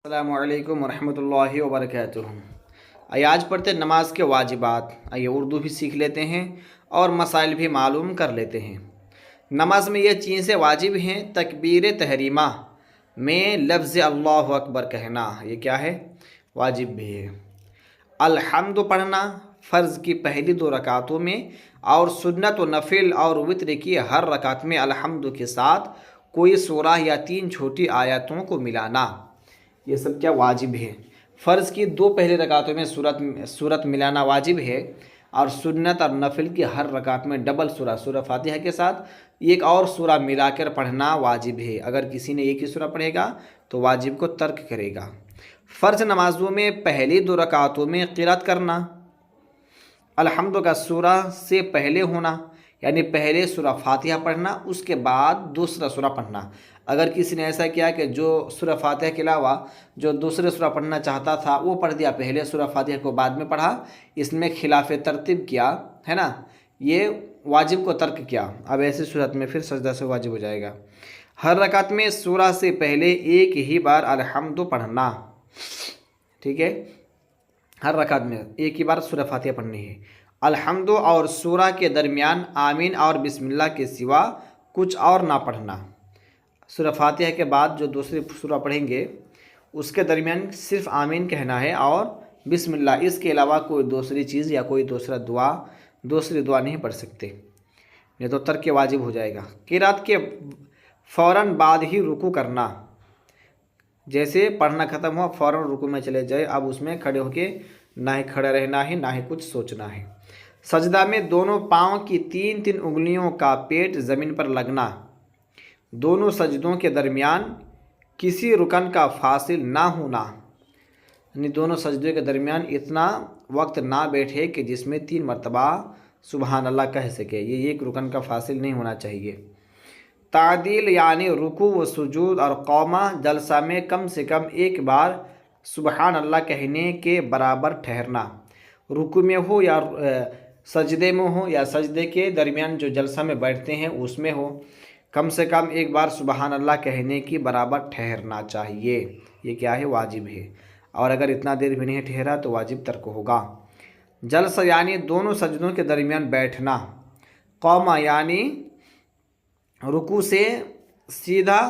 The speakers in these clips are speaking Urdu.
السلام علیکم ورحمۃ اللہ وبرکاتہ۔ آئیے آج پڑھتے ہیں نماز کے واجبات۔ آئیے اردو بھی سیکھ لیتے ہیں اور مسائل بھی معلوم کر لیتے ہیں۔ نماز میں یہ چیزیں واجب ہیں۔ تکبیر تحریمہ میں لفظ اللہ اکبر کہنا، یہ کیا ہے؟ واجب بھی ہے۔ الحمد پڑھنا فرض کی پہلی 2 رکعتوں میں، اور سنت و نفل اور وتر کی ہر رکعت میں الحمد کے ساتھ کوئی سورہ یا 3 چھوٹی آیتوں کو ملانا، یہ سب کیا واجب ہے۔ فرض کی 2 پہلی رکعتوں میں سورت ملانا واجب ہے، اور سنت اور نفل کی ہر رکعت میں ڈبل سورہ فاتحہ کے ساتھ ایک اور سورہ ملا کر پڑھنا واجب ہے۔ اگر کسی نے ایک ہی سورہ پڑھے گا تو واجب کو ترک کرے گا۔ فرض نمازوں میں پہلی 2 رکعتوں میں قرات کرنا، الحمد کا سورہ سے پہلے ہونا، یعنی پہلے سورہ فاتحہ پڑھنا، اس کے بعد دوسرا سورہ پڑھنا۔ اگر کسی نے ایسا کیا کہ جو سورہ فاتحہ کے علاوہ جو دوسرے سورہ پڑھنا چاہتا تھا وہ پڑھ دیا، پہلے سورہ فاتحہ کو بعد میں پڑھا، اس میں خلاف ترتیب کیا ہے نا، یہ واجب کو ترک کیا۔ اب ایسی صورت میں پھر سجدہ سے واجب ہو جائے گا۔ ہر رکعت میں سورہ سے پہلے ایک ہی بار الحمد پڑھنا، ٹھیک ہے؟ ہر رکعت میں ایک ہی بار سورہ فاتحہ پڑھنی ہے۔ الحمد اور سورہ کے درمیان آمین اور بسم اللہ کے سوا کچھ اور نہ پڑھنا۔ سورہ فاتحہ کے بعد جو دوسری سورہ پڑھیں گے اس کے درمیان صرف آمین کہنا ہے اور بسم اللہ، اس کے علاوہ کوئی دوسری چیز یا کوئی دوسری دعا نہیں پڑھ سکتے، نہیں تو ترک واجب ہو جائے گا۔ قرات کے فوراً بعد ہی رکوع کرنا، جیسے پڑھنا ختم ہوا فوراً رکوع میں چلے جائے، اب اس میں کھڑے ہو کے نہ ہی کھڑے رہنا ہے نہ ہی کچھ سوچنا ہے۔ سجدہ میں دونوں پاؤں کی 3 انگلیوں کا پیٹ زمین پر لگنا، دونوں سجدوں کے درمیان کسی رکن کا فاصل نہ ہونا، یعنی دونوں سجدوں کے درمیان اتنا وقت نہ بیٹھے کہ جس میں 3 مرتبہ سبحان اللہ کہہ سکے، یہ ایک رکن کا فاصل نہیں ہونا چاہیے۔ تعدیل یعنی رکوع و سجود اور قومہ جلسہ میں کم سے کم ایک بار سبحان اللہ کہنے کے برابر ٹھہرنا، رکوع میں ہو یا سجدے میں ہو یا سجدے کے درمیان جو جلسہ میں بیٹھتے ہیں اس میں ہو، کم سے کم ایک بار سبحان اللہ کہنے کی برابر ٹھہرنا چاہیے، یہ کیا ہے؟ واجب ہے۔ اور اگر اتنا دیر بھی نہیں ٹھہرا تو واجب ترک ہوگا۔ جلسہ یعنی دونوں سجدوں کے درمیان بیٹھنا، قومہ یعنی رکوع سے سیدھا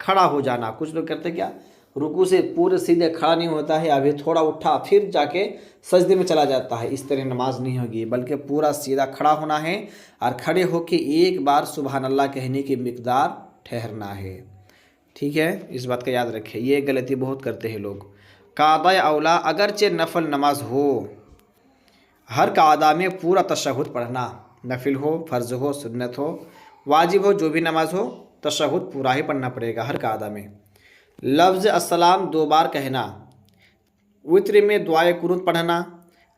کھڑا ہو جانا۔ کچھ لوگ کرتے کیا، رکوع سے پورے سیدھے کھڑا نہیں ہوتا ہے، ابھی تھوڑا اٹھا پھر جا کے سجدے میں چلا جاتا ہے، اس طرح نماز نہیں ہوگی، بلکہ پورا سیدھا کھڑا ہونا ہے اور کھڑے ہو کے ایک بار سبحان اللہ کہنے کی مقدار ٹھہرنا ہے، ٹھیک ہے؟ اس بات کا یاد رکھیں، یہ غلطی بہت کرتے ہیں لوگ۔ قعدہ اولا اگرچہ نفل نماز ہو، ہر قعدہ میں پورا تشہد پڑھنا، نفل ہو، فرض ہو، سنت ہو، واجب ہو، جو بھی نماز ہو تشہد پورا ہی پڑھنا پڑے گا ہر قعدہ میں۔ لفظ السلام 2 بار کہنا، وتر میں دعائے قنوت پڑھنا،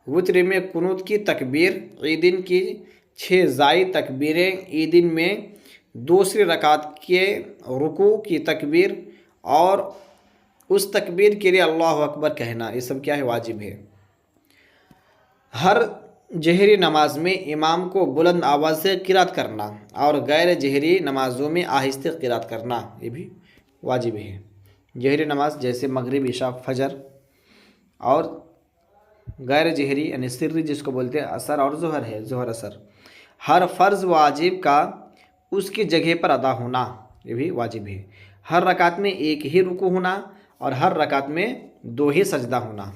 وتر میں قنوت کی تکبیر، عیدین کی 6 زائد تکبیریں، عیدین میں دوسری رکعت کے رکوع کی تکبیر اور اس تکبیر کے لیے اللہ اکبر کہنا، یہ سب کیا ہے؟ واجب ہے۔ ہر جہری نماز میں امام کو بلند آواز سے قرات کرنا اور غیر جہری نمازوں میں آہستہ قرات کرنا، یہ بھی واجب ہے۔ جہری نماز جیسے مغرب، عشاء، فجر، اور غیر جہری یعنی سری جس کو بولتے ہیں عصر اور ظہر ہے، ظہر عصر، ہر فرض واجب کا اس کی جگہ پر ادا ہونا، یہ بھی واجب ہے۔ ہر رکعت میں ایک ہی رکوع ہونا اور ہر رکعت میں 2 ہی سجدہ ہونا،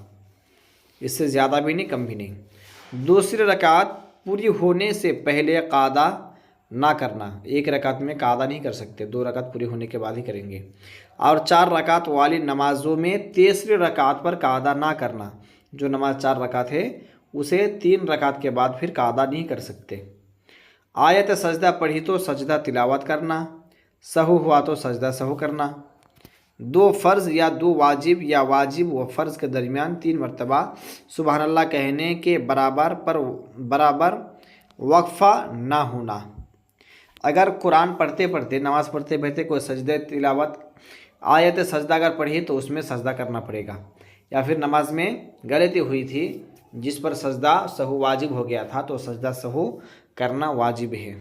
اس سے زیادہ بھی نہیں کم بھی نہیں۔ دوسری رکعت پوری ہونے سے پہلے قعدہ نہ کرنا، ایک رکعت میں قعدہ نہیں کر سکتے، 2 رکعت پوری ہونے کے بعد ہی کریں گے۔ اور 4 رکعت والی نمازوں میں تیسری رکعت پر قعدہ نہ کرنا، جو نماز 4 رکعت ہے اسے 3 رکعت کے بعد پھر قعدہ نہیں کر سکتے۔ آیت سجدہ پڑھی تو سجدہ تلاوت کرنا، سہو ہوا تو سجدہ سہو کرنا۔ 2 فرض یا 2 واجب یا واجب و فرض کے درمیان 3 مرتبہ سبحان اللہ کہنے کے برابر وقفہ نہ ہونا۔ اگر قرآن پڑھتے پڑھتے، نماز پڑھتے پڑھتے کوئی سجدہ تلاوت آیت سجدہ اگر پڑھی تو اس میں سجدہ کرنا پڑے گا، یا پھر نماز میں غلطی ہوئی تھی جس پر سجدہ سہو واجب ہو گیا تھا تو سجدہ سہو کرنا واجب ہے۔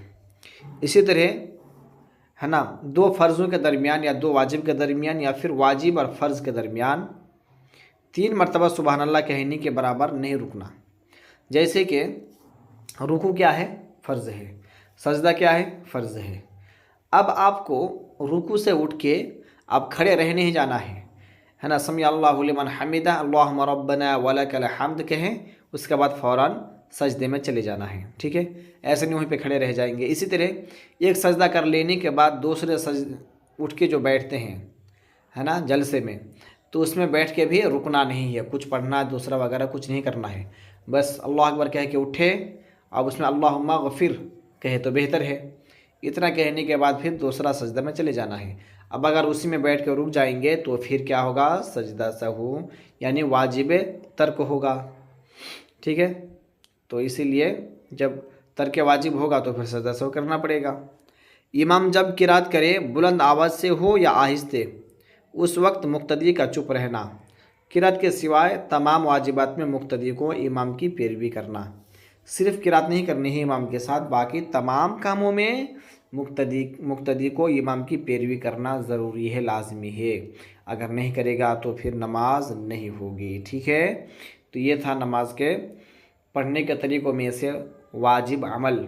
اسی طرح ہے نا, دو فرضوں کے درمیان یا دو واجب کے درمیان یا پھر واجب اور فرض کے درمیان 3 مرتبہ سبحان اللہ کہنے کے برابر نہیں رکنا. جیسے کہ رکوع کیا ہے؟ فرض ہے. سجدہ کیا ہے؟ فرض ہے. اب آپ کو رکوع سے اٹھ کے اب کھڑے رہنے ہی جانا ہے نا, سمیع اللہ لمن حمدہ اللہم ربنا ولک الحمد کہیں, اس کے بعد فوراً سجدے میں چلے جانا ہے. ٹھیک ہے, ایسے نہیں وہیں پہ کھڑے رہ جائیں گے. اسی طرح ایک سجدہ کر لینے کے بعد دوسرے اٹھ کے جو بیٹھتے ہیں ہے نا جلسے میں, تو اس میں بیٹھ کے بھی رکنا نہیں ہے, کچھ پڑھنا دوسرا وغیرہ کچھ نہیں کرنا ہے. بس اللہ اکبر کہہ کے اٹھے, اب اس میں اللہم اغفر کہے تو بہتر ہے. اتنا کہنے کے بعد پھر دوسرا سجدہ میں چلے جانا ہے. اب اگر اسی میں بیٹھ کے رک جائیں گے تو پھر کیا ہوگا؟ سجدہ سہو یعنی واجب ترک ہوگا. ٹھیک ہے, تو اسی لیے جب ترک واجب ہوگا تو پھر سجدہ سہو کرنا پڑے گا. امام جب قرات کرے بلند آواز سے ہو یا آہستہ, اس وقت مقتدی کا چپ رہنا. قرات کے سوائے تمام واجبات میں مقتدی کو امام کی پیروی کرنا. صرف قرات نہیں کرنی ہے امام کے ساتھ, باقی تمام کاموں میں مقتدی کو امام کی پیروی کرنا ضروری ہے, لازمی ہے. اگر نہیں کرے گا تو پھر نماز نہیں ہوگی. ٹھیک ہے, تو یہ تھا نماز کے پڑھنے کے طریقوں میں سے واجب عمل.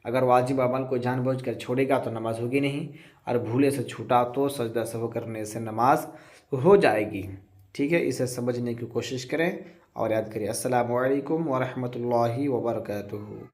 اگر واجب عمل کو جان بوجھ کر چھوڑے گا تو نماز ہوگی نہیں, اور بھولے سے چھوٹا تو سجدہ سہو کرنے سے نماز ہو جائے گی. ٹھیک ہے, اسے سمجھنے کی کوشش کریں اور یاد کریں. السلام علیکم ورحمۃ اللہ وبرکاتہ.